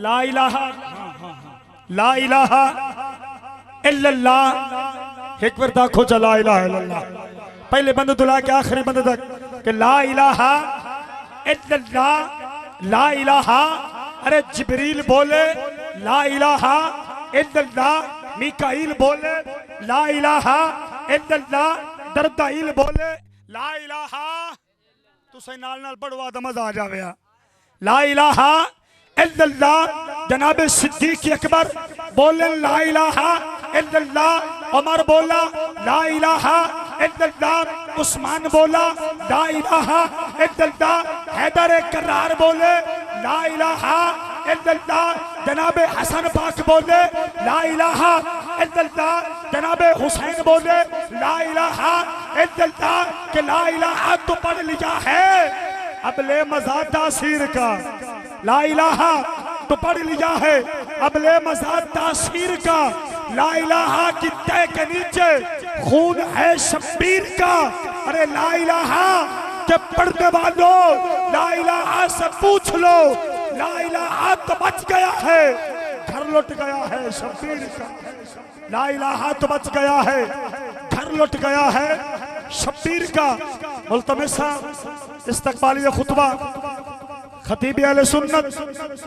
ला इलाहा ला इलाहा इल्लल्लाह। एक बार देखो चा ला इलाहा इल्लल्लाह, पहले बंद तो ला के आखिरी बंद तक कि ला इलाहा इल्लल्लाह ला इलाहा। अरे जिब्रील बोले ला इलाहा इल्लल्लाह, मिकाईल बोले ला इलाहा इल्लल्लाह, दरदाईल बोले ला इलाहा। तुसे नाल नाल पढ़वा तो मजा आ जावे। ला इलाहा इल्लल्लाह। जनाब सिद्दीक अकबर बोले ला इलाहा इल्लल्लाह, उमर बोला ला इलाहा इल्लल्लाह, उस्मान बोला ला इलाहा इल्लल्लाह, हैदर करार बोले ला इलाहा इल्लल्लाह, जनाब हसन पाक बोले ला इलाहा इल्लल्लाह, जनाब हुसैन बोले ला इलाहा इल्लल्लाह। कि ला इलाहा तो पढ़ लिया है, अब ले मजा तासीर का। ला इलाहा तो पढ़ लिया है, अब ले मजा तासीर का। ला इलाहा की तय के नीचे खून है शब्बीर का। अरे ला इलाहा के पढ़ने वालों, ला इलाहा से पूछ लो, ला इलाहा तो बच गया है, घर लौट गया है शब्बीर का। ला इलाहा तो बच गया है, घर लौट गया है शब्बीर का। मुल्तमिसा इस्तकबाली खुतबा खतीब अहले सुन्नत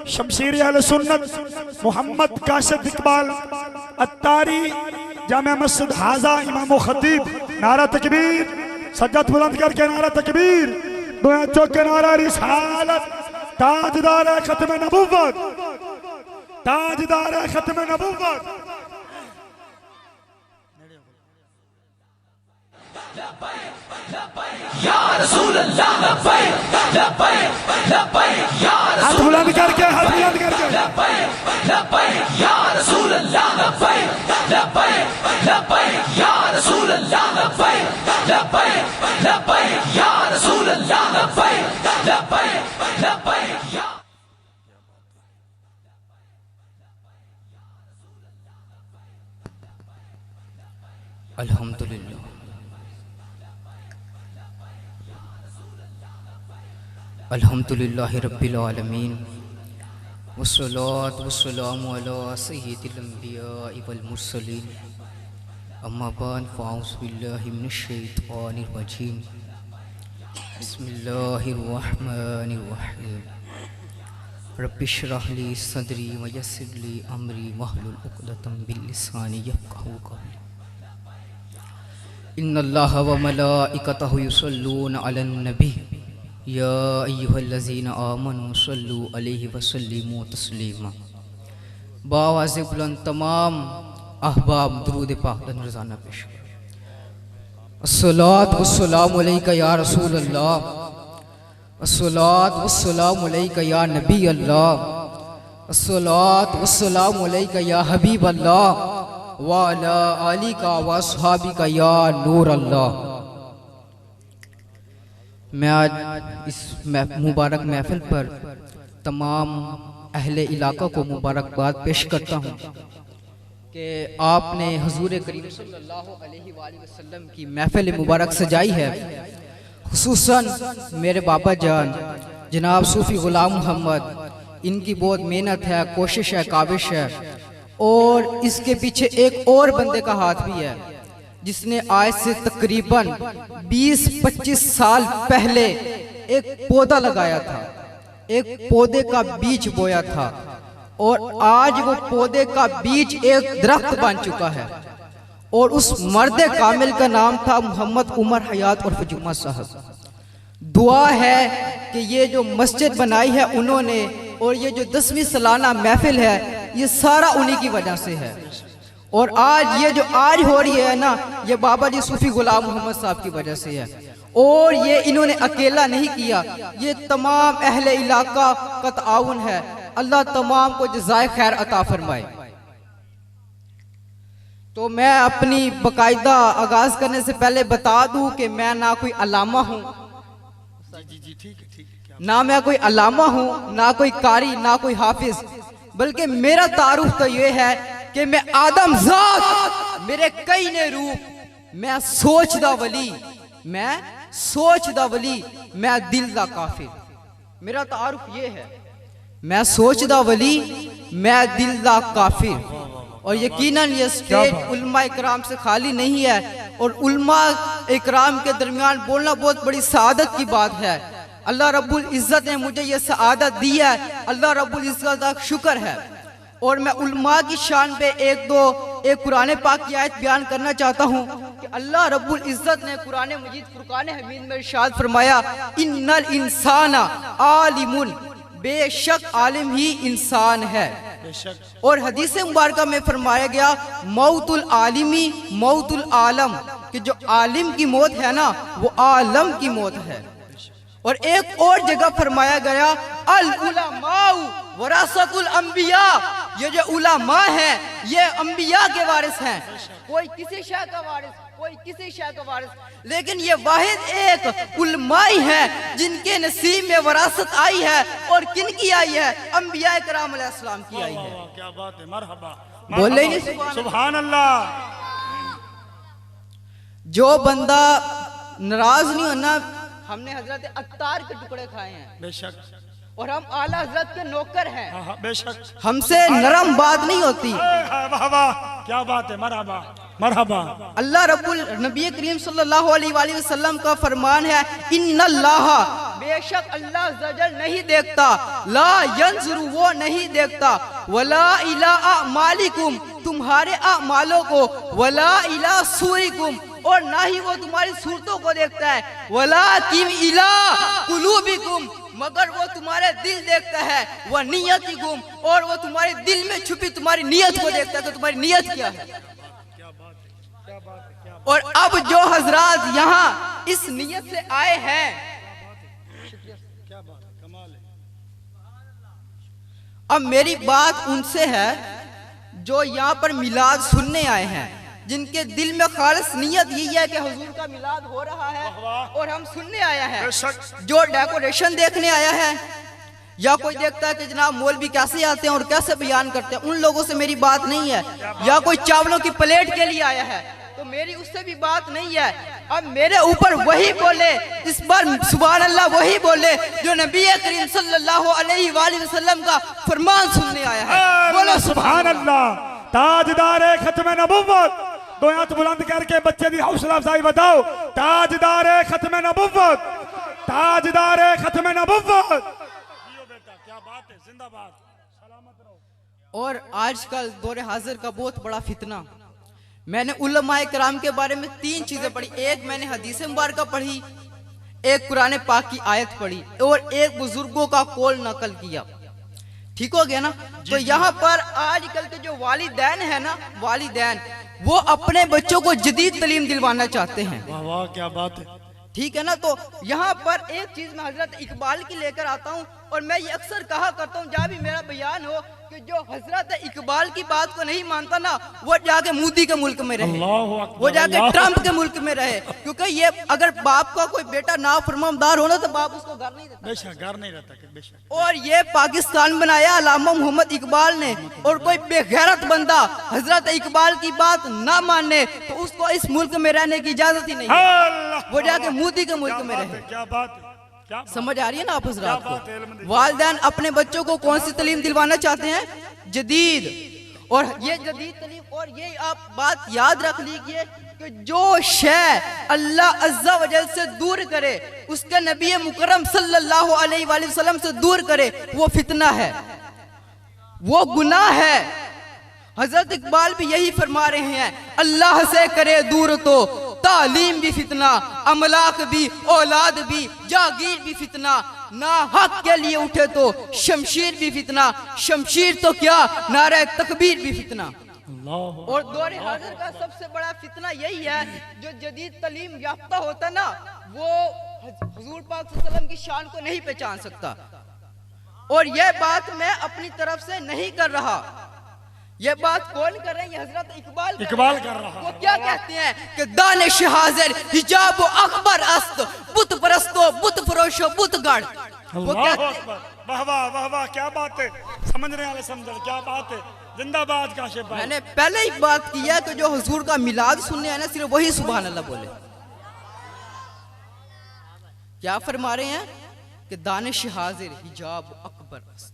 शमशीर अहले सुन्नत मोहम्मद काशिफ इकबाल अत्तारी जामिया मस्जिद हाजा इमाम खतीब। नारा तकबीर, सज्जत बुलंद करके नारा तकबीर, चौके नारा रिसालत, ताजदार खत्म नबुव्वत, ताजदार खत्म नबुव्वत। या रसूल अल्लाह लब्बैक लब्बैक लब्बैक या हाथ बुलंद करके, हाथ बुलंद करके लब्बैक लब्बैक या रसूल अल्लाह लब्बैक लब्बैक लब्बैक या रसूल अल्लाह लब्बैक लब्बैक लब्बैक या रसूल अल्लाह लब्बैक लब्बैक लब्बैक या। अल्हम्दुलिल्लाह अल्हम्दुलिल्लाहि रब्बिल आलमीन वस्सलातु वस्सलामु अला सय्यिदिल अंबियाइ वल मुरसलीन अम्मा बाद फ़अऊज़ु बिल्लाहि मिनश शैतानिर रजीम बिस्मिल्लाहिर रहमानिर रहीम रब्बि इश्रह ली सदरी व यस्सिर ली अमरी वहलुल उक़दतम मिन लिसानी यफ़क़हू क़ौली। इन्नल्लाहा व मलाइकतहु युसल्लूना अलन नबी या अय्युहल्लज़ीना आमनू सल्लू अलैहि व सल्लिमू तस्लीमा। बावाज़े बुलंद तमाम अहबाब दुरूद पाक रोज़ाना पेश करो। अस्सलातु वस्सलामु अलैका या रसूल अल्लाह, अस्सलातु वस्सलामु अलैका या नबी अल्लाह, अस्सलातु वस्सलामु अलैका या हबीब अल्लाह व अला आलिका व अस्हाबिका या नूर अल्लाह। मैं आज इस मुबारक महफिल पर तमाम अहले इलाका को मुबारकबाद पेश करता हूँ कि आपने हुजूर करीम सल्लल्लाहु अलैहि वसल्लम की महफिल मुबारक सजाई है। खुसूसन मेरे बाबा जान जनाब सूफ़ी ग़ुलाम मोहम्मद, इनकी बहुत मेहनत है, कोशिश है, काविश है, और इसके पीछे एक और बंदे का हाथ भी है जिसने आज से तकरीबन 20-25 साल पहले एक पौधा लगाया था, एक पौधे का बीज बोया था, और आज वो पौधे का बीज एक दरख्त बन चुका है। और उस मर्द कामिल का नाम था मोहम्मद उमर हयात और जुम्मा साहब। दुआ है कि ये जो मस्जिद बनाई है उन्होंने, और ये जो 10वीं सालाना महफिल है, ये सारा उन्हीं की वजह से है। और आज ये जो आज हो रही है ना, ये बाबा जी सूफी गुलाम मोहम्मद साहब की वजह से है। और ये इन्होंने अकेला नहीं किया, ये तमाम अहले इलाका का ताउन है। अल्लाह तमाम को जज़ाए खैर अता फरमाए। तो मैं अपनी बाकायदा आगाज करने से पहले बता दूं कि मैं ना कोई अलामा हूँ, ना मैं कोई अलामा हूँ, ना कोई कारी, ना कोई हाफिज, बल्कि मेरा तारुफ तो ये है कि मैं आदम ज़ात, मेरे कई ने रूप, मैं सोचदा वली, मैं सोचदा वली, मैं दिल दा काफिर। मेरा तारुफ ये है, मैं सोचदा वली, मैं दिल्ला काफिर। और यकीनन ये स्टेज उलमा इकराम से खाली नहीं है और उलमा इकराम के दरमियान बोलना बहुत बड़ी सआदत की बात है। अल्लाह रब्बुल इज़्ज़त ने मुझे ये सआदत दी है, अल्लाह रब्बुल इज़्ज़त का शुक्र है। और मैं उलमा की शान पे एक कुरान पाक की आयत बयान करना चाहता हूँ कि अल्लाह रब्बुल इज़्ज़त ने कुरान मजीद फुरकान हमीद में इरशाद फरमाया, इन्नल इंसाना आलिमुन, बेशक आलिम ही इंसान है। और हदीस मुबारका में फरमाया गया, मौतुल आलिमी मौतुल आलम, कि जो आलिम की मौत है ना वो आलम की मौत है। और एक और जगह फरमाया गया, अल उलमाउ वरासतुल अंबिया, ये जो उलमा है ये अंबिया के वारिस हैं। कोई किसी शय का वारिस, कोई किसी शय का वारिस, लेकिन ये वाहिद एक उलमाई है जिनके नसीब में वरासत आई है। और किन की आई है? अंबिया कराम अलैहिस्सलाम की आई है। क्या बात है, मरहबा, बोलेंगे सुभान अल्लाह। जो बंदा नाराज नहीं होना, हमने हजरत अत्तार के टुकड़े खाए हैं बेशक, और हम आला हजरत के नौकर हैं, बेशक, हमसे नरम बात नहीं होती। वाह वाह, क्या बात है, मरहबा मरहबा। अल्लाह रब्बुल नबी करीम सल्लल्लाहु अलैहि वसल्लम का फरमान है, इन्नल्लाह, बेशक अल्लाह जल नहीं देखता, ला यंजुरु, वो नहीं देखता, वला इला अमालिकुम, तुम्हारे अमालों को, वला इला सूरिकुम, और ना ही वो तुम्हारी सूरतों को देखता है, वला किम इला कुलूबिकुम, मगर वो तुम्हारे दिल देखता है, वह नियतिकुम, और वो तुम्हारे दिल में छुपी तुम्हारी नियत को देखता है कि तुम्हारी नियत क्या है। और अब जो हजरात यहाँ इस नियत से आए हैं, अब मेरी बात उनसे है जो यहाँ पर मिलाद सुनने आए हैं, जिनके दिल में खालिस नियत यही है कि हुजूर का मिलाद हो रहा है और हम सुनने आया है। जो डेकोरेशन देखने आया है या कोई देखता है कि जनाब मौलवी कैसे आते हैं और कैसे बयान करते हैं, उन लोगों से मेरी बात नहीं है। या कोई चावलों की प्लेट के लिए आया है तो मेरी उससे भी बात नहीं है। अब मेरे ऊपर वही बोले, इस बार सुभान अल्लाह वही बोले जो नबी करीम सल्लल्लाहु अलैहि वसल्लम का फरमान सुनने आया है। बोलो सुभान अल्लाह। ताजदार खत्म नबुव्वत, दो हाथ बुलंद करके बच्चे की हौसला अफजाई बताओ। ताजदार खत्म नबुव्वत, ताजदार खत्म नबुव्वत। क्या बात है, जिंदाबाद, सलामत रहो। और आजकल दौरे हाजिर का बहुत बड़ा फितना, मैंने उलमाए कराम के बारे में 3 चीजें पढ़ी। एक मैंने हदीस मुबारका पढ़ी, एक कुरान पाक की आयत पढ़ी, और एक बुजुर्गों का कौल नकल किया। ठीक हो गया ना? तो यहाँ पर आजकल के जो वालिदैन है ना, वालिदैन वो अपने बच्चों को जदीद तालीम दिलवाना चाहते हैं। वाह वाह, क्या बात है। ठीक है ना? तो यहाँ पर एक चीज मैं हजरत इकबाल की लेकर आता हूँ, और मैं ये अक्सर कहा करता हूँ जहाँ भी मेरा बयान हो कि जो हजरत इकबाल की बात को नहीं मानता ना वो जाके मोदी के मुल्क में रहे, वो जाके ट्रंप के मुल्क में रहे। क्योंकि ये अगर बाप का कोई बेटा नाफरमानदार हो ना तो बाप उसको घर नहीं देता, बेशक घर नहीं रहता, बेशक। और ये पाकिस्तान बनाया अल्लामा मोहम्मद इकबाल ने, और कोई बेगैरत बंदा हजरत इकबाल की बात ना माने तो उसको इस मुल्क में रहने की इजाजत ही नहीं है, वो जाके मोदी के मुल्क में रहे। क्या बात है, समझ आ रही है ना आप हजरात को? वालिदैन अपने बच्चों को कौन सी तालीम दिलवाना चाहते हैं? जदीद। और ये जदीद तालीम, और ये आप बात याद रख लीजिए कि जो शय अल्लाह अज़्ज़ा वजल से दूर करे, उसके नबी मुकर्रम सल्लल्लाहु अलैहि वसल्लम से दूर करे, वो फितना है, वो गुनाह है। हजरत इकबाल भी यही फरमा रहे हैं, अल्लाह से करे दूर तो तालीम भी फितना, अमलाक भी, औलाद भी, जागीर भी फितना, ना हक के लिए उठे तो शमशीर भी फितना, शमशीर तो क्या नारे तकबीर भी फितना। और दौरे हाजिर का सबसे बड़ा फितना यही है, जो जदीद तालीम याफ्ता होता ना वो हुजूर पाक सल्लल्लाहु अलैहि वसल्लम की शान को नहीं पहचान सकता। और यह बात मैं अपनी तरफ से नहीं कर रहा, ये बात कौन कर रहे हैं? हजरत इकबाल कर रहा है। वो क्या कहते हैं कि दानिश हाजिर हिजाब अकबर अस्त, बुत परस्तो बुत फरोशो बुत गढ़। वो कहते हैं, वाह वाह वाह वाह, क्या बात है, समझने वाले समझ, क्या बात है, जिंदाबाद काशिफ भाई। मैंने पहले ही बात की है कि जो हुजूर का मिलाद सुनने आए ना सिर्फ वही सुभान अल्लाह बोले। क्या फरमा रहे हैं कि दानिश हाजिर हिजाब अकबर अस्त,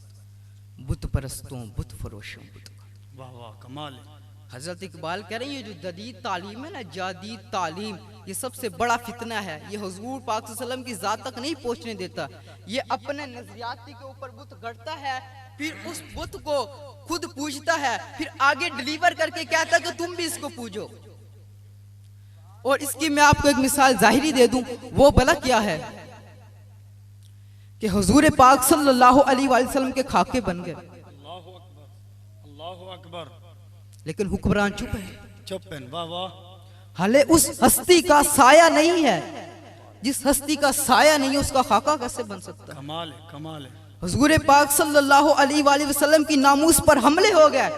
बुत परस्तों बुत फरोशों बुत। वाह वाह कमाल है। हजरत इकबाल कह रहे हैं ये जो जदीद तालीम है ना, जादीद तालीम, ये सबसे बड़ा फितना है। ये हुजूर पाक सल्लल्लाहु अलैहि वसल्लम की जात तक नहीं पहुंचने देता। ये अपने नजरियाती के ऊपर बुत गढ़ता है, फिर उस बुत को खुद पूजता है, फिर आगे डिलीवर करके कहता है कि तुम भी इसको पूजो। और इसकी मैं आपको एक मिसाल जाहिरी दे दूं, वो भला क्या है कि हुजूर पाक सल्लल्लाहु अलैहि वसल्लम के खाके बन गए, अल्लाहु अकबर, अल्लाहु अकबर, लेकिन हुक्मरान चुप है। चुप है। वाह वाह। हाले उस हस्ती का साया नहीं है, जिस हस्ती का साया नहीं है उसका खाका कैसे बन सकता है? कमाल है, कमाल है। हुजूर पाक सल्लल्लाहु अलैहि वसल्लम की नामूस पर हमले हो गए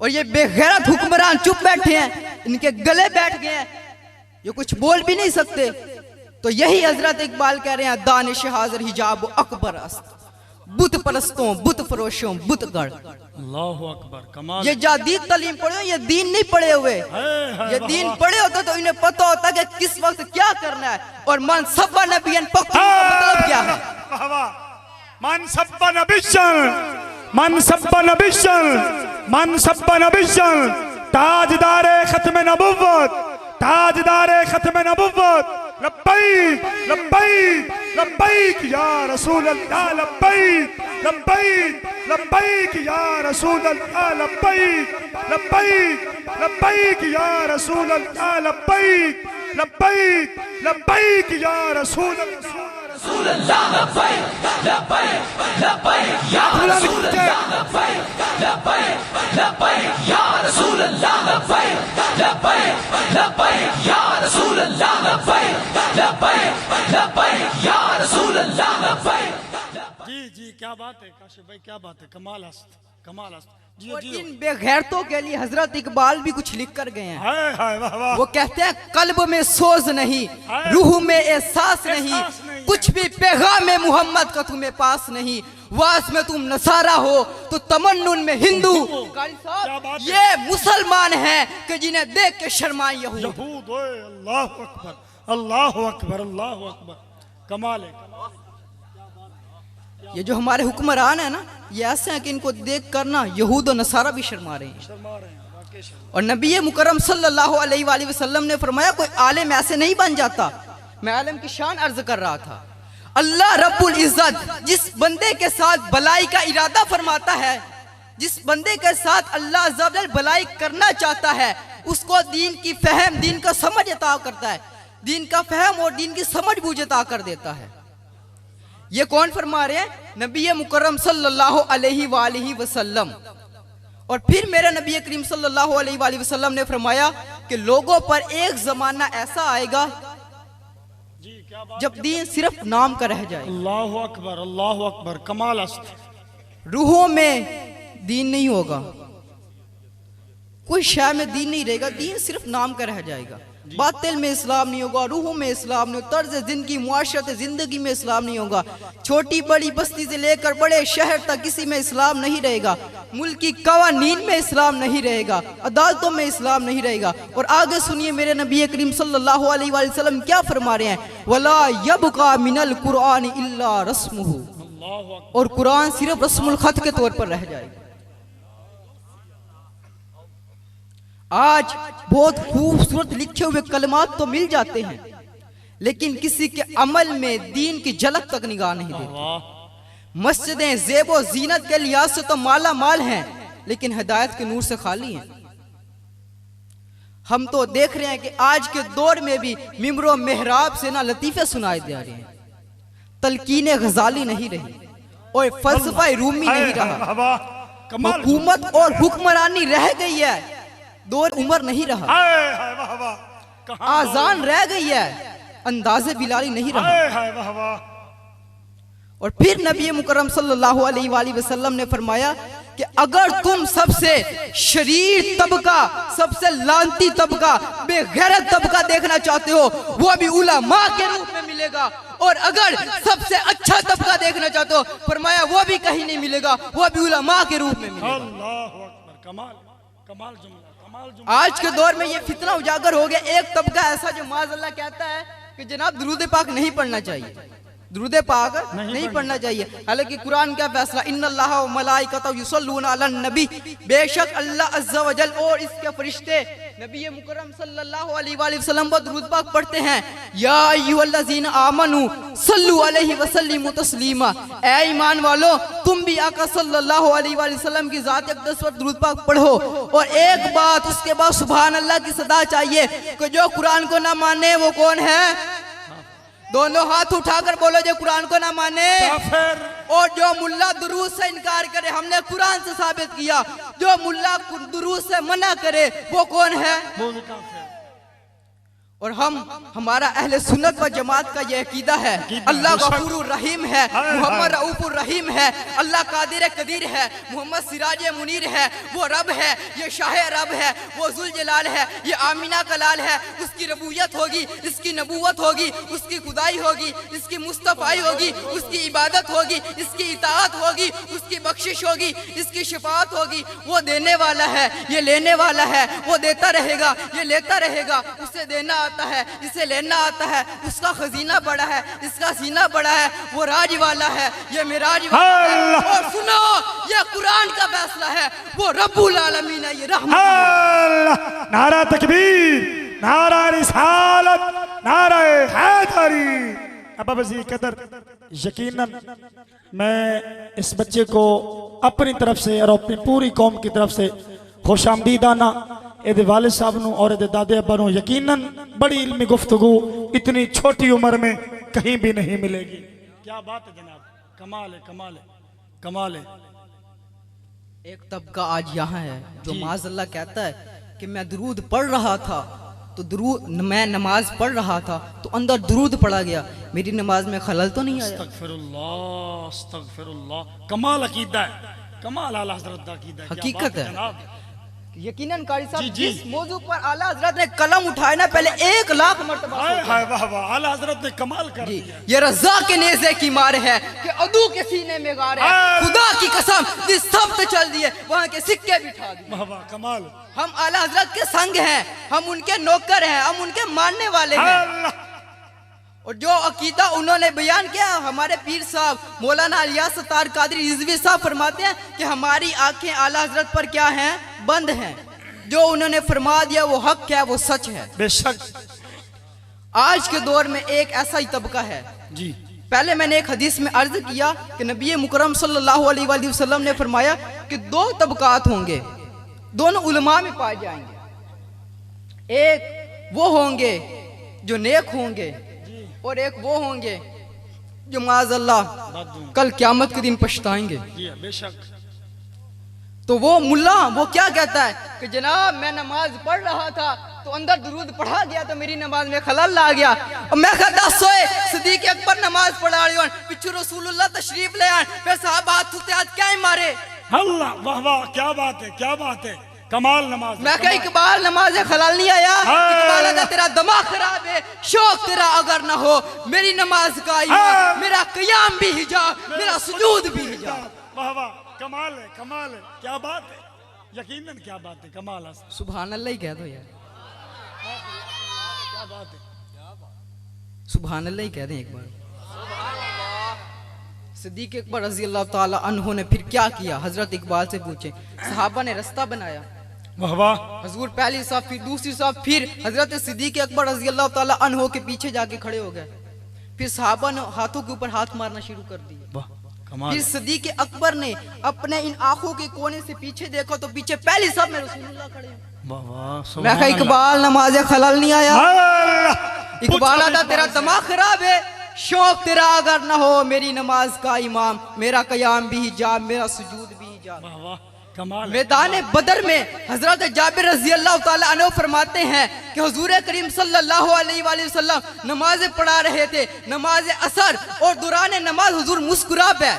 और ये बेगैरत हुक्मरान चुप बैठे हैं, इनके गले बैठ गए हैं, ये कुछ बोल भी नहीं सकते। तो यही हजरत इकबाल कह रहे हैं, दानिश हाजिर हिजाब अकबर अस्त, बुत परस्तों बुत फरोशों बुत गढ़। अल्लाहु अकबर, कमाल। ये जादीद तालीम पढ़े हो, ये दीन नहीं पढ़े हुए। ये दीन पढ़े होते तो इन्हें पता होता कि किस वक्त क्या करना है और मन सब्बा नबियन पक्का मतलब क्या है। वाह वाह। मन सब्बा नबिशन, मन सब्बा नबिशन, मन सब्बा नबिशन, ताजदारे खत्म नबुव्वत, ताजदारे खत्म नबुव्वत, लब्बैक लब्बैक लब्बैक या रसूल अल्लाह, लब्बैक लब्बैक लब्बैक या रसूल अल्लाह, लब्बैक लब्बैक लब्बैक या रसूल अल्लाह, लब्बैक लब्बैक लब्बैक या रसूल अल्लाह, लब्बैक लब्बैक लब्बैक या रसूल अल्लाह, लब्बैक लब्बैक लब्बैक या रसूल अल्लाह, लब्बैक लब्बैक लब्बैक या रसूल अल्लाह, लब्बैक लब्बैक लब्बैक या रसूल अल्लाह, लब्बैक। जी जी क्या बात है काशिफ भाई, क्या बात है, कमाल हस्त, कमाल हस्त। जी और जी। इन बेगैरतों के लिए हजरत इकबाल भी कुछ लिख कर गए हैं। हाय हाय वाह वाह। वो कहते हैं कल्ब में सोज नहीं, रूह में एहसास नहीं, कुछ भी पैगाम मोहम्मद का तुम्हें पास नहीं, वास में तुम नसारा हो तो तमन्नुन में हिंदू। कारी साहब ये मुसलमान हैं कि जिन्हें देख के शर्माए यहूद। यहूद ओए, अल्लाहु अकबर, अल्लाहु अकबर, अल्लाहु अकबर, कमाल है। ये जो हमारे हुक्मरान है ना, ये ऐसे हैं कि इनको देख कर ना यहूद और नसारा भी शर्मा रहे हैं। और नबी मुकर्रम सल्लल्लाहु अलैहि वसल्लम ने फरमाया कोई आलिम ऐसे नहीं बन जाता। मैं आलिम की शान अर्ज कर रहा था। अल्लाह रब्बुल इज्जत जिस बंदे के साथ भलाई का इरादा फरमाता है, जिस बंदे के साथ अल्लाह अज़्ज़ा वजल भलाई करना चाहता है, उसको दीन की फहम, दीन का समझ अता करता है, दीन का फहम और दीन की समझ बूझ अता कर देता है। ये कौन फरमा रहे हैं? नबी मुकर्रम सल्लल्लाहु अलैहि वसल्लम। और फिर मेरे नबी करीम सल्लल्लाहु अलैहि वसल्लम ने फरमाया कि लोगों पर एक जमाना ऐसा आएगा जब दीन सिर्फ नाम का रह जाए। अल्लाहु अकबर, अल्लाहु अकबर, कमाल हस्त। रूहों में दीन नहीं होगा, कोई शय में दीन नहीं रहेगा, दीन सिर्फ नाम का रह जाएगा। बातिल में इस्लाम नहीं होगा, रूहों में इस्लाम नहीं होगा, तर्ज जिंदगी मुआशरत जिंदगी में इस्लाम नहीं होगा, छोटी बड़ी बस्ती से लेकर बड़े शहर तक किसी में इस्लाम नहीं रहेगा, मुल्क की कवानीन में इस्लाम नहीं रहेगा, अदालतों में इस्लाम नहीं रहेगा। और आगे सुनिए मेरे नबी करीम सल्लल्लाहु अलैहि वसल्लम क्या फरमा रहे हैं, वला यबका मिनल कुरान इल्ला रस्मुहु, और कुरान सिर्फ रस्मुल खत के तौर पर रह जाएगा। आज बहुत खूबसूरत लिखे हुए कलमात तो मिल जाते हैं, लेकिन किसी के अमल में दीन की झलक तक निगाह नहीं देती। मस्जिदें ज़ेबो जीनत के लिहाज से तो माला माल हैं, लेकिन हिदायत के नूर से खाली हैं। हम तो देख रहे हैं कि आज के दौर में भी मिंबरों मेहराब से ना लतीफे सुनाए जा रहे हैं, तलकीन गजाली नहीं रही और फलसफा रूमी नहीं रहा, हुकूमत और हुक्मरानी रह गई है, दौर उमर नहीं रहा, आजान रह गई है, अंदाज़े बिलाली नहीं रहा। और फिर नबी मुकर्रम सल्लल्लाहु अलैहि वसल्लम ने फरमाया कि अगर तुम सबसे शरीर तबका, सबसे लानती तबका, बेगैरत तबका देखना चाहते हो, वो भी उलमा के रूप में मिलेगा, और अगर सबसे अच्छा तबका देखना चाहते हो, फरमाया वो भी कहीं नहीं मिलेगा, वो भी उलमा के रूप में मिलेगा। अल्लाहु अकबर, कमाल, कमाल जुमला। आज के दौर में ये फितना उजागर हो गया। एक तबका ऐसा जो माज़अल्लाह कहता है कि जनाब दुरूद पाक नहीं पढ़ना चाहिए, दुरूद पाक नहीं पढ़ना चाहिए। हालांकि कुरान का फैसला इन्नल्लाह व मलाइकतहु युसल्लूना अलन नबी, बेशक अल्लाह अज़्ज़ा व जल और इसके फरिश्ते नबी मुकर्रम सल्लल्लाहु अलैहि वसल्लम पर दुरूद पाक पढ़ते हैं। या अय्युहल्लज़ीना आमनू सल्लु अलैहि व सल्लिमू तस्लीमा, ऐ ईमान वालों तुम भी आका सल्लल्लाहु अलैहि वसल्लम की ज़ात अक़दस पर दुरूद पाक पढ़ो। और एक बात उसके बाद सुभान अल्लाह की सदा चाहिए कि जो कुरान को ना माने वो कौन है? दोनों हाथ उठाकर बोलो जो कुरान को ना माने काफिर। और जो मुल्ला दुरूद से इनकार करे, हमने कुरान से साबित किया, जो मुल्ला दुरूद से मना करे वो कौन है? वो भी काफिर। और हमारा अहले सुन्नत व जमात का ये अकीदा है अल्लाह गफूरुर रहीम है, मोहम्मद रऊफुर रहीम है, अल्लाह कादिर कदीर है, मोहम्मद सिराज मुनीर है, वो रब है, ये शाह रब है, वो जुल जलाल है, ये आमीना का लाल है। उसकी रबूयत होगी, इसकी नबूवत होगी, उसकी खुदाई होगी, इसकी मुस्तफ़ाई होगी, उसकी इबादत होगी, इसकी इताअत होगी, उसकी बख्शिश होगी, इसकी शफाअत होगी। वो देने वाला है, ये लेने वाला है, वो देता रहेगा, ये लेता रहेगा। उसे देना आता है, इसे लेना आता है, उसका खजीना बड़ा है, इसका सीना बड़ा है, वो राज वाला है, ये मिराज वाला है। और सुनो, ये कुरान का फैसला है, वो रब्बुल आलमीन है, ये रहमत। नारा तकबीर, नारा रिसालत, नारा हैदरी। अब वज़ीर कदर, यकीनन मैं इस बच्चे को अपनी तरफ से और अपनी पूरी कौम की तरफ से खुशामदीदाना एदे वालिद साहब नू और एदे दादे अब्बा नू यकीनन बड़ी इल्मी गुफ्तगू इतनी छोटी उम्र में कहीं भी नहीं मिलेगी। क्या बात है जनाब, कमाल है, कमाल है, कमाल है। एक तबका आज यहाँ है जो माज़अल्लाह कहता है कि मैं दुरूद पढ़ रहा था, तो दुरूद मैं नमाज पढ़ रहा था तो अंदर दुरूद पढ़ा गया, मेरी नमाज में खलल तो नहीं आया? अस्तगफिरुल्लाह, अस्तगफिरुल्लाह। कमाल अकीदा है, कमाल आला हज़रत दा अकीदा है, हकीकत है जनाब। यकीनन कारी साहब जी, जी। जिस मौजू पर आला हजरत ने कलम उठाया ना, पहले 1,00,000 मर्तबा हाय वाह वाह, आला हज़रत ने कमाल कर दिया। ये रज़ा के नेज़े की मार है कि अदू के सीने में गार है, खुदा की कसम जिस सब्त चल दिए वहाँ के सिक्के बिठा दिए। वाह वाह, कमाल। हम आला हजरत के संग हैं, हम उनके नौकर हैं, हम उनके मानने वाले हैं। अल्लाह। और जो अकीदा उन्होंने बयान किया, हमारे पीर साहब मौलाना इलियास सत्तार कादरी रिजवी साहब फरमाते हैं कि हमारी आंखें आला हजरत पर क्या हैं? बंद हैं। जो उन्होंने फरमा दिया वो हक है, वो सच है। बेशक आज के दौर में एक ऐसा ही तबका है जी। पहले मैंने एक हदीस में अर्ज किया कि नबी मुकर्रम सल्लल्लाहु अलैहि वसल्लम ने फरमाया कि 2 तबकात होंगे, दोनों उलमा में पाए जाएंगे। एक वो होंगे जो नेक होंगे और एक वो होंगे जो माज़अल्लाह कल क़यामत के दिन पछताएंगे। बेशक। तो वो मुल्ला वो क्या कहता है कि जनाब मैं नमाज पढ़ रहा था तो अंदर दुरूद पढ़ा गया तो मेरी नमाज में खलल आ गया, और मैं कहता सोए सिद्दीक़ अकबर नमाज पढ़ा रही हूं, पिछू रसूलुल्लाह तशरीफ ले आए, फिर साहब हाथ उठते हाथ क्या मारे। अल्लाह, वाह वाह, क्या बात है, क्या बात है, कमाल नमाज। मैं कहा इकबाल नमाज खलल नहीं आया, इकबाल का तेरा दिमाग खराब है, शौक तेरा अगर ना हो मेरी नमाज का ईमान, मेरा क़याम भी हिजाब, मेरा सुजूद भी हिजाब। वाह वाह, कमाल है, कमाल है, क्या बात है, यकीनन क्या बात है, कमाल है। सुभान अल्लाह ही कह दो यार, क्या बात है, सुभान अल्लाह ही कह दें एक बार। सिद्दीक़ अकबर रज़ी अल्लाह ताला अन्हु ने फिर क्या किया? हजरत इकबाल से पूछे। सहाबा ने रास्ता बनाया, वाह वाह, हजूर पहली साहब, फिर दूसरी साहब, फिर हजरत सिद्दीक़ अकबर रज़ी अल्लाह ताला अन्हु के पीछे जाके खड़े हो गए। फिर सहाबा ने हाथों के ऊपर हाथ मारना शुरू कर दिए। फिर सिद्दीक़ अकबर ने अपने इन आंखों के कोने से पीछे देखा तो पीछे पहली साहब में रसूलुल्लाह खड़े हैं। मैं कहा इकबाल नमाज खलल नहीं आया? इकबाल आता तेरा दिमाग खराब है, शौक तेरा अगर ना हो मेरी नमाज का इमाम, मेरा क़याम भी हिजाब, मेरा सुजूद भी हिजाब। मैदान बदर में हजरत जाबिर रज़ी अल्लाह ताला अन्हु फरमाते हैं कि हुजूर करीम सल्लल्लाहु अलैहि वसल्लम नमाज पढ़ा रहे थे, नमाज असर, और दौरान नमाज हुजूर मुस्कुरा पे।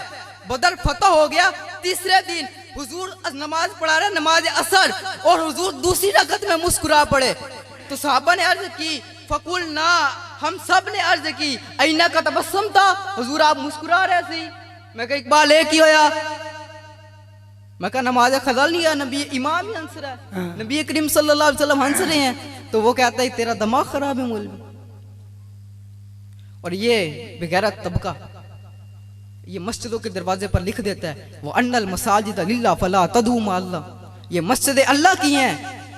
बदर फतह हो गया, तीसरे दिन हुजूर नमाज पढ़ा रहे नमाज असर और हुजूर दूसरी रकत में मुस्कुरा पड़े। तो साहबा ने अर्ज की, फकुल ना, हम सब ने अर्ज की, ऐना का तबस्सुम था, हुजूर आप मुस्कुरा रहे थे। मैं कहा इकबाल एक ही होया, मैं कहा नमाज खलल नहीं है, नबी इमाम ही हंस रहा है, नबी करीम सल्लल्लाहु अलैहि वसल्लम हंस रहे हैं। तो वो कहता है तेरा दिमाग खराब है मौलवी। और ये बेगैरत तबका ये मस्जिदों के दरवाजे पर लिख देता है वो अन्नल मसाजिद लिल्लाह फला तदू मा अल्लाह, ये मस्जिदें अल्लाह की हैं,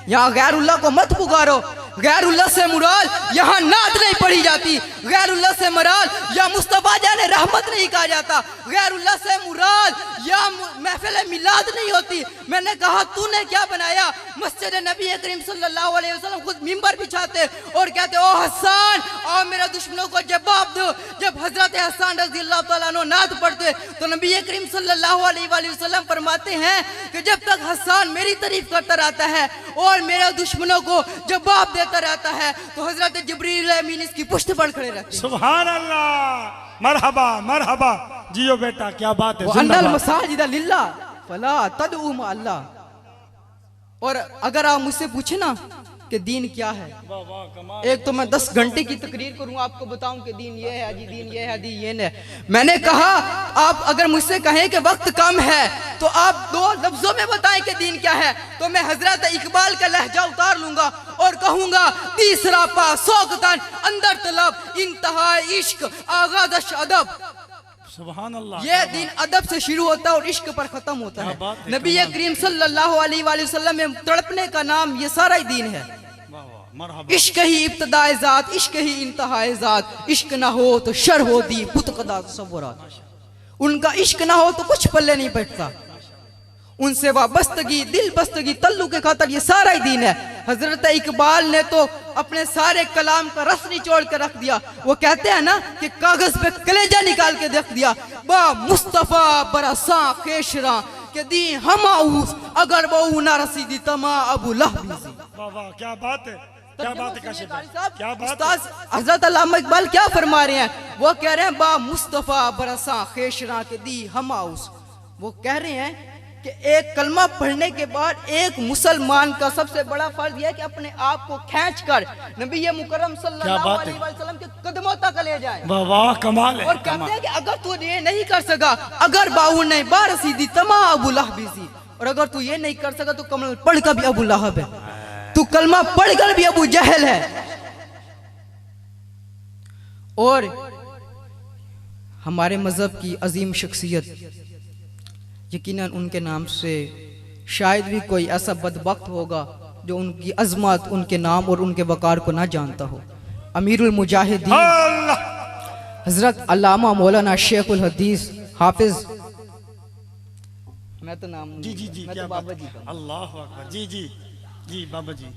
यहाँ गैरुल्लाह को मत पुकारो। गैरुल्लाह से मुराद यहाँ नात नहीं पढ़ी जाती, गैरुल्लाह से मुराद या मुस्तफा जाने रहमत नहीं कहा जाता, गैरुल्लाह से मुराद या महफिल मिलाद नहीं होती। मैंने कहा तूने क्या बनाया? मस्जिद नबी करीम सल्लल्लाहु अलैहि वसल्लम खुद मिंबर बिछाते और कहते ओ हसन और मेरे दुश्मनों को जवाब दो। जब हजरत हसन रज़ियल्लाहु तआला अन्हु नात पढ़ते तो नबी करीम सल्लल्लाहु अलैहि वसल्लम फरमाते हैं कि जब तक हसन मेरी तारीफ करता रहता है और मेरे दुश्मनों को जवाब देता रहता है तो हजरत जिब्रील अमीन इसकी पुष्ट पर खड़े रहते हैं। सुभान अल्लाह, मरहबा मरहबा, जियो बेटा, क्या बात है। अन्नल मसाजिद लिल्लाह फला तदऊ मा अल्लाह। और अगर आप मुझसे पूछे ना कि दीन क्या है, एक तो मैं 10 घंटे की तकरीर करूं, आपको बताऊं कि दीन ये है जी, दीन ये है जी, ये है। मैंने कहा आप अगर मुझसे कहें कि वक्त कम है तो आप 2 लफ्जों में बताएं कि दीन क्या है, तो मैं हजरत इकबाल का लहजा उतार लूंगा और कहूंगा तीसरा पा सौकतन अंदर तलब इंतहा इश्क आगाज़ अदब। सुभान अल्लाह, ये दिन अदब से शुरू होता है और इश्क पर खत्म होता है। नबी करीम सल्लल्लाहु अलैहि वसल्लम में तड़पने का नाम ये सारा ही दीन है। इश्क ही इब्तिदाए ज़ात, इश्क ही इंतहाए ज़ात, इश्क ना हो तो शर हो दी पुतकदा तसव्वुरात। उनका इश्क ना हो तो कुछ पल्ले नहीं बैठता, उनसे वाबस्तगी दिल बस्तगी तल्लु के खातर ये सारा ही दीन है। हजरत इकबाल ने तो अपने सारे कलाम का रस निचोड़ कर रख दिया। वो कहते हैं ना कि कागज पे कलेजा निकाल के रख दिया। बा मुस्तफा बरसा खेशरा के दी हमाऊस अगर वो ना रसीदी तमा अबू लहबी। वाह, क्या बात है, क्या बात है काशिफ साहब, क्या बात। उस्ताद हजरत अल्लामा इकबाल क्या फरमा रहे हैं? वो कह रहे हैं बा मुस्तफा बरसा खेशरा के दी हमाऊस। वो कह रहे हैं कि एक कलमा पढ़ने के बाद एक मुसलमान का सबसे बड़ा फर्ज यह है कि अपने आप को खींच कर नबी मुकर्रम सल्लल्लाहु अलैहि वसल्लम के कदमों तक ले जाए। वाह वाह, कमाल है। और कहते हैं कि अगर तू ये नहीं कर सका, अगर बाऊ नहीं बारसीदी तमा अबू लहबी, और अगर तू ये नहीं कर सका तो कमल पढ़ कर भी अबू लहब है, तू कलमा पढ़ कर भी अबू जहल है। और हमारे मजहब की अजीम शख्सियत यकीनन उनके नाम से शायद भी कोई ऐसा बदबख्त होगा जो उनकी अजमत, उनके नाम और उनके वकार को ना जानता हो। अमीरुल मुजाहिदीन हजरत अल्लामा मौलाना शेखुल हदीस हाफिज, मैं तो नाम जी जी जी, मैं क्या तो बाबा जी का, अल्लाह अकबर, जी जी जी, बाबा जी,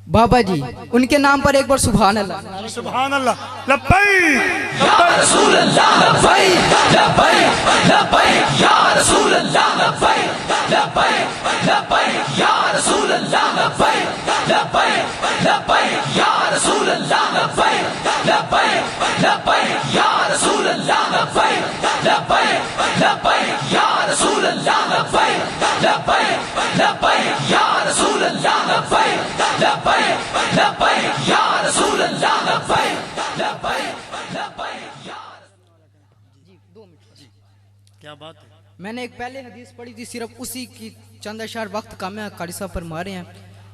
बाबा जी, उनके नाम पर एक बार सुभान अल्लाह। सुभान अल्लाह, लब्बैक या रसूल अल्लाह, लब्बैक लब्बैक लब्बैक या रसूल अल्लाह, लब्बैक लब्बैक लब्बैक या रसूल अल्लाह, लब्बैक लब्बैक लब्बैक या रसूल अल्लाह, लब्बैक लब्बैक लब्बैक या रसूल अल्लाह, लब्बैक लब्बैक लब्बैक या रसूल अल्लाह, लब्बैक लब्बैक लब्बैक या रसूल अल्लाह, लब्बैक लब्बैक लब्बैक या रसूल अल्लाह, लब्बैक लब्बैक लब्बैक या। जी 2 मिनट। क्या बात है। मैंने एक पहले हदीस पढ़ी थी, सिर्फ उसी की चंद अशार वक्त का मैं कारी साहब फरमा रहे हैं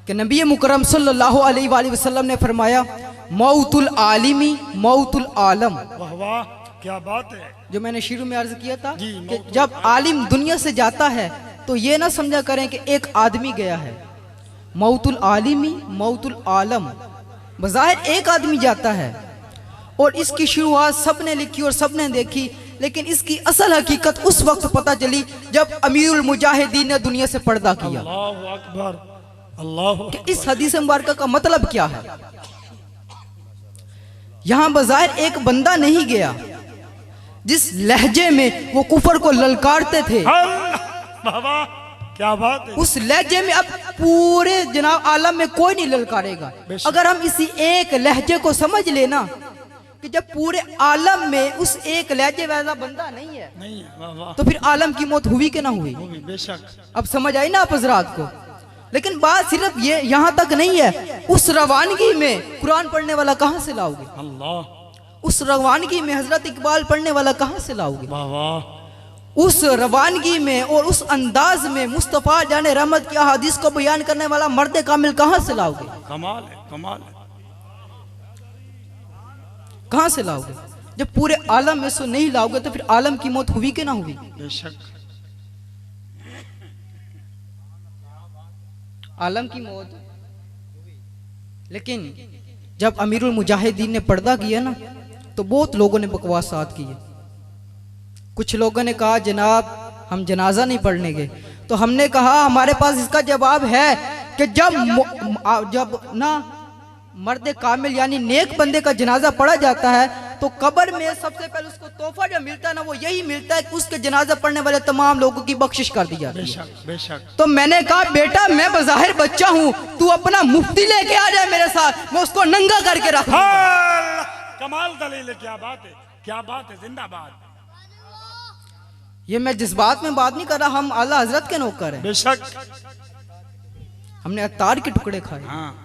कि नबी मुकर्रम सल्लल्लाहु अलैहि वसल्लम ने फरमाया मौतुल आलिमी मौतुल आलम। वाह वाह, क्या बात है। जो मैंने शुरू में अर्ज किया था जी, कि जब आलिम दुनिया से जाता है तो ये ना समझा करें कि एक आदमी गया है। मौतुल आलिमी मौतुल आलम, बज़ाहिर एक आदमी जाता है और इसकी शुरुआत सबने लिखी और सबने देखी, लेकिन इसकी असल हकीकत उस वक्त पता चली जब अमीरुल मुजाहिदीन ने दुनिया से पर्दा किया। अल्लाह अकबर, अल्लाह कि इस हदीस मुबारक का मतलब क्या है? यहां बज़ाहिर एक बंदा नहीं गया जिस लहजे में वो कुफर को ललकारते थे, वाह वाह, क्या बात है। उस लहजे में अब पूरे जनाब आलम में कोई नहीं ललकारेगा। अगर हम इसी एक लहजे को समझ लेना कि जब पूरे आलम में उस एक लहजे वाला बंदा नहीं है, नहीं है, वाह वाह, तो फिर आलम की मौत हुई कि ना हुई? बेशक। अब समझ आई ना आप हजरात को? लेकिन बात सिर्फ ये यहाँ तक नहीं है, उस रवानगी में कुरान पढ़ने वाला कहाँ से लाओगे? अल्लाह, उस रवानगी में हजरत इकबाल पढ़ने वाला कहाँ से लाओगे? वाह वाह, उस रवानगी में और उस अंदाज में मुस्तफ़ा जाने रहमत की अहादीस को बयान करने वाला मर्द कामिल कहाँ से लाओगे? कमाल है, कमाल है। कहाँ से लाओगे? जब पूरे आलम में से नहीं लाओगे तो फिर आलम की मौत हुई कि ना हुई? बेशक आलम की मौत। लेकिन जब अमीरुल मुजाहिदीन ने पर्दा किया ना तो बहुत लोगों ने बकवासात किए। कुछ लोगों ने कहा जनाब हम जनाजा नहीं पढ़ने गए। तो हमने कहा हमारे पास इसका जवाब है कि जब ना मर्द कामिल यानी नेक बंदे का जनाजा पढ़ा जाता है तो कब्र में सबसे पहले उसको तोहफा जो मिलता है ना वो यही मिलता है कि उसके जनाजा पढ़ने वाले तमाम लोगों की बख्शिश कर दी जाती है। बेशक बेशक। तो मैंने कहा बेटा मैं बज़ाहिर बच्चा हूँ, तू अपना मुफ्ती लेके आ जाए मेरे साथ, मैं उसको नंगा करके रख दूंगा। कमाल दलील है, क्या बात है, क्या बात है, जिंदाबाद। ये मैं जज्बात में बात नहीं कर रहा, हम आला हजरत के नौकर हैं। बेशक। हमने अतार के टुकड़े खाए। हाँ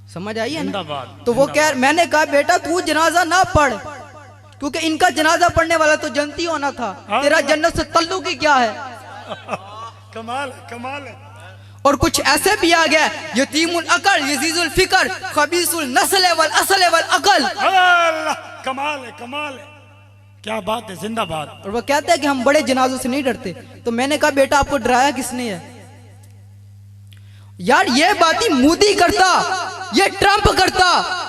समझ आई है ना? जिंदाबाद। तो वो कह, मैंने कहा बेटा तू जनाजा ना पढ़ क्योंकि इनका जनाजा पढ़ने वाला तो जनती होना था, तेरा जन्नत से तल्लुक ही क्या है। कमाल है, कमाल है। और कुछ ऐसे भी आ गया यतीमुल अकल यजीजुल फिकर खबीसुल नस्ल वल असल वल अकल। अल्लाह, कमाल है, कमाल है, क्या बात है, जिंदाबाद। और वो कहते हैं कि हम बड़े जनाजों से नहीं डरते। तो मैंने कहा बेटा आपको डराया किसने है? यार ये बात ही मोदी करता, ये ट्रंप करता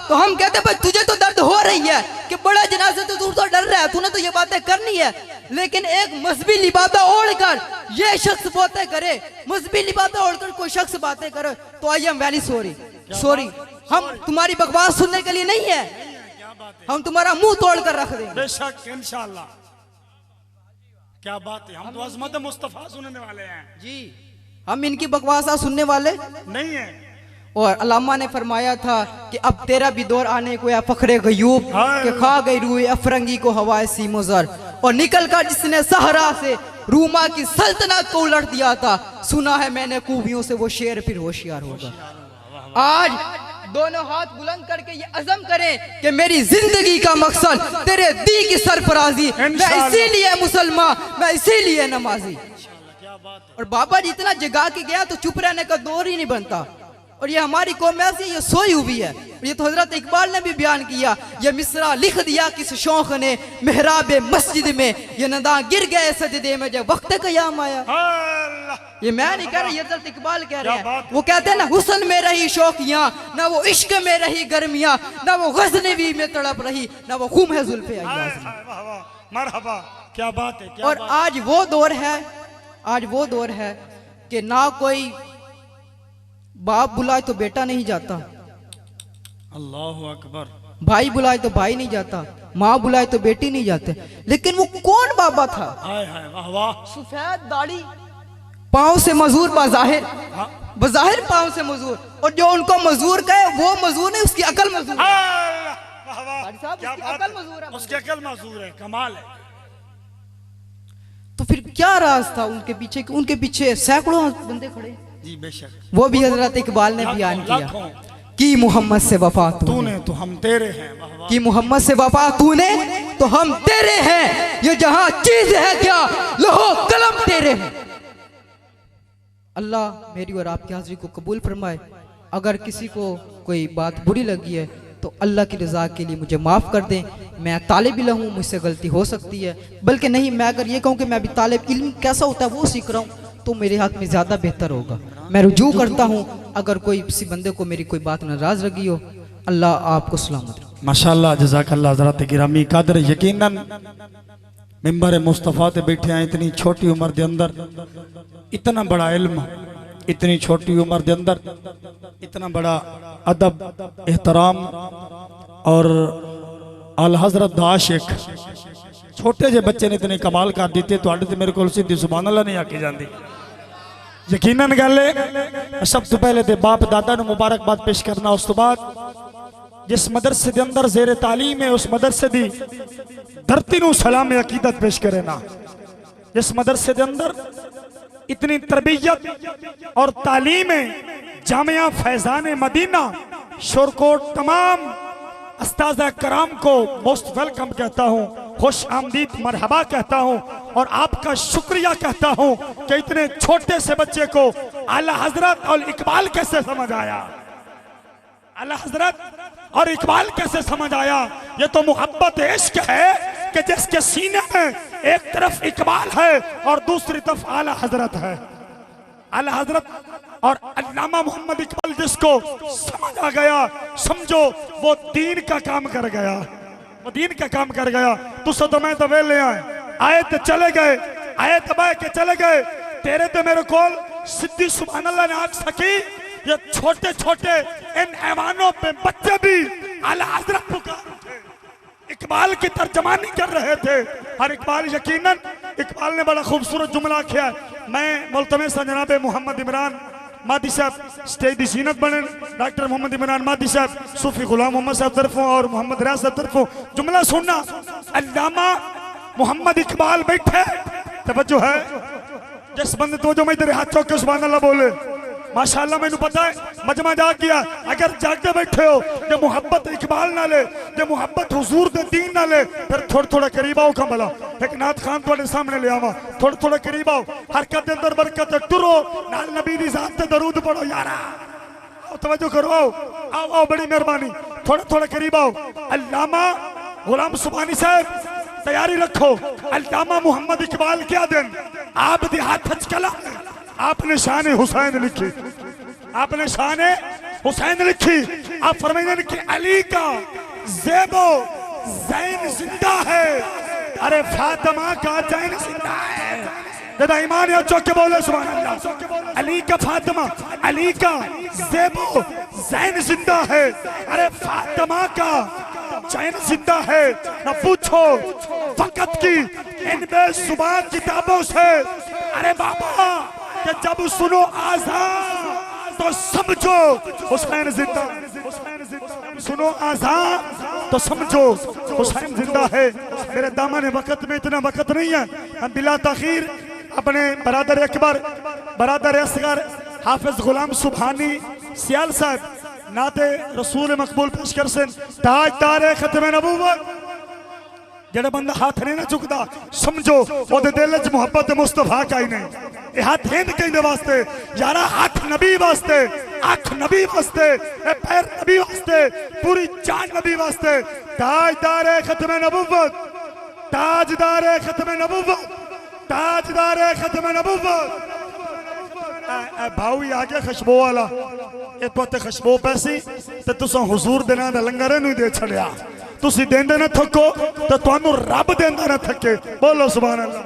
तो हम कहते भाई तुझे तो दर्द हो रही है कि बड़ा जनाजा तो तू तो डर रहा है, तूने तो ये बातें करनी है। लेकिन एक मजहबी लिबादा ओढ़कर ये शख्स बातें करे, मजहबी लिबादा ओढ़कर कोई शख्स बातें करे तो I am very sorry, sorry. हम तुम्हारी बकवास सुनने के लिए नहीं है, हम तुम्हारा मुंह तोड़ कर रख देंगे। बेशक इंशाल्लाह। क्या बात है, हम तो अजमत मुस्तफा सुनने वाले हैं जी, हम इनकी बकवासा सुनने वाले नहीं है। और अल्लामा ने फरमाया था कि अब तेरा भी दौर आने को या फखरे गयूब के खा गई रूए अफरंगी को हवाए सीमोजर। और निकल कर जिसने सहरा से रूमा की सल्तनत को उलट दिया था, सुना है मैंने खूबियों से वो शेर फिर होशियार होगा। आज दोनों हाथ बुलंद करके ये अज़म करें कि मेरी जिंदगी का मकसद तेरे दी की सरफराजी, मैं इसीलिए मुसलमान, मैं इसीलिए नमाजी। और बाबा जी इतना जगा के गया तो चुप रहने का दौर ही नहीं बनता। और ये हमारी कौम ऐसी ये सोई हुई है। ये तो हजरत इकबाल ने भी बयान किया, ये मिसरा लिख दिया किस शौक ने मेहराब मस्जिद में, ये नदा गिर गए सजदे में जब वक्त कयाम आया। ये मैं नहीं कह रहा, ये हजरत इकबाल कह रहे हैं। वो कहते हैं ना हुस्न में रही शौकियां, ना वो इश्क में रही गर्मियां, ना वो गज़नवी में तड़प रही, ना वो खूम है जुल्फे अय्याज़ में। मरहबा, क्या बात है, क्या और बात। आज वो दौर है, आज वो दौर है कि ना कोई बाप बुलाए तो बेटा नहीं जाता, अल्लाह अकबर, भाई बुलाए तो भाई नहीं जाता, माँ बुलाए तो बेटी नहीं जाते। लेकिन वो कौन बाबा था? हाय हाय, वाह वाह। सफेद दाढ़ी, पाँव से मजूर बाजाहिर, बाजाहिर पाँव से मजूर, और जो उनको मजूर कहे वो मजूर नहीं, उसकी अकल मजूर है। वाह वाह, क्या बात है, उसकी अकल मजूर है, कमाल है। तो फिर क्या राज था उनके पीछे कि उनके पीछे सैकड़ों बंदे खड़े? जी बेशक। वो भी हजरत इकबाल ने बयान किया कि मोहम्मद से वफा तूने तो हम तेरे हैं, वाह वाह। कि मोहम्मद से वफा तूने तो हम तेरे हैं, ये जहां चीज है क्या लोहो कलम तेरे हैं। अल्लाह मेरी और आपकी हाजिरी को कबूल फरमाए। अगर किसी को कोई बात बुरी लगी है तो अल्लाह की रज़ा के लिए मुझे माफ़ कर दें। मैं तालिब इल्म हूँ, मुझसे गलती हो सकती है, बल्कि नहीं, मैं अगर ये कहूँ कि मैं अभी तालिब इल्म कैसा होता है वो सीख रहा हूँ तो मेरे हाथ में ज़्यादा बेहतर होगा। मैं रुजू करता हूँ, अगर कोई किसी बंदे को मेरी कोई बात नाराज़ लगी हो, अल्लाह आपको सलामत रखे। माशाअल्लाह, जज़ाकल्लाह हज़रत गिरामी कदर। यकीनन मिंबर मुस्तफ़ा ते बैठे हैं, इतनी छोटी उम्र के अंदर इतना बड़ा इल्म, इतनी छोटी उम्र के अंदर इतना बड़ा अदब एहतराम, और अल हजरत आशिक छोटे जे बच्चे ने इतने कमाल कर दिते, तो मेरे को सीधी सुभान अल्लाह नहीं आके जाती। यकीनन गल है, सब तो पहले तो बाप दादा ने मुबारकबाद पेश करना, उस तो बाद जिस मदरसे के अंदर जेरे तालीम है उस मदरसे दी धरती नू सलाम अकीदत पेश करे ना। जिस मदरसे के अंदर इतनी तरबियत और तालीम है, जामिया फैजान मदीना शोरकोट तमाम अस्ताज़ा कराम को मोस्ट वेलकम कहता हूँ, खुश आमदीद मरहबा कहता हूँ, और आपका शुक्रिया कहता हूँ कि इतने छोटे से बच्चे को आला हजरत और इकबाल कैसे समझ आया। आला हजरत और इकबाल कैसे समझ आया? ये तो मोहब्बत इश्क है कि जिसके सीने में एक तरफ इकबाल है और दूसरी तरफ आला हजरत है। आला हजरत और अल्लामा मोहम्मद इकबाल जिसको समझ आ गया, समझो वो दीन का काम कर गया, वो दीन का काम कर गया। तुझसे तो मैं तो वे ले आए तो चले गए, आए तो बह के चले गए, तेरे तो मेरे को सिद्धि सुभान अल्लाह ने आग सकी। ये छोटे छोटे इन ऐवानों पे बच्चे भी आला हजरत पुकार उठे, इकबाल की तर्जमानी कर रहे थे। और इकबाल यकीनन इकबाल ने बड़ा खूबसूरत जुमला किया। मैं मुल्तमिस जनाब मोहम्मद इमरान मादी साहब स्टेज दी जीनत बने, डॉक्टर मोहम्मद इमरान मादी साहब, सूफी गुलाम मोहम्मद साहब तरफों और मोहम्मद रियाज साहब तरफों जुमला सुनना। अल्लामा मोहम्मद इकबाल बैठे, तवज्जो है, जिस बंदे तो जो मैं तेरे हाथ चौक के सुभान अल्लाह बोले, माशाअल्लाह मैंने पता है मजमा जा किया। अगर जागते बैठे हो जो मोहब्बत इकबाल ना ले, जो मोहब्बत हुजूर दे दीन ना ले, फिर थोड़ा थोड़ा करीब आओ कमला। एक नाथ खान थोड़े सामने ले आवा, थोड़ा थोड़ा करीब आओ, हरकत दे अंदर बरकत टुरो, नाल नबी दी जात ते दरूद पढ़ो यारा। आओ तवज्जो करो, आओ आओ आओ, बड़ी मेहरबानी, थोड़ा थोड़ा करीब आओ। अल्लामा गुलाम सुभानी साहब तैयारी रखो। अल्लामा मोहम्मद इकबाल क्या दिन आप दी हाथ कला, आपने शान हुसैन लिखी, आपने शान हुसैन लिखी। आप फरमाइए कि अली का ज़ेबो ज़ैन जिंदा है, अरे फातिमा का जैन जिंदा है। दादा ईमान या चौके बोले सुभान अल्लाह। अली का फातिमा, अली का ज़ेबो ज़ैन जिंदा है, अरे फातिमा का चैन जिंदा है। न पूछो फकत की इन बेसुमार किताबों से, अरे बाबा कि जब सुनो आज़ान तो समझो हुसैन जिंदा, सुनो आज़ान तो समझो हुसैन जिंदा है। मेरे दामन वक्त में इतना वक्त नहीं है, हम बिला ताखीर अपने बरादर अकबर, बरादर असगर हाफिज गुलाम सुभानी सियाल साहब नाते रसूल मकबूल पेश कर सन ताजदार खत्म नबूवत। जेड़ा बंदा हाथ नहीं ना चुकता, समझो ओदे दिल च मुहब्बत मुस्तफा का ही नहीं। ये हाथ हिंद कहने वास्ते यारा, हाथ नबी वास्ते, आंख नबी वास्ते, पैर नबी वास्ते, पूरी जान नबी वास्ते। ताजदार खत्म नबूवत, ताजदार खत्म नबूवत, ताजदार खत्म नबूवत। भाऊ ही आ गया खुशबू वाला, ये तो खुशबू पैसी ते तुसा हुजूर दे नां दा लंगर नहीं दे छड़िया। तुसी देंदे ना थको तो तुहानू रब देंदा ना थके। बोलो सुभान अल्लाह।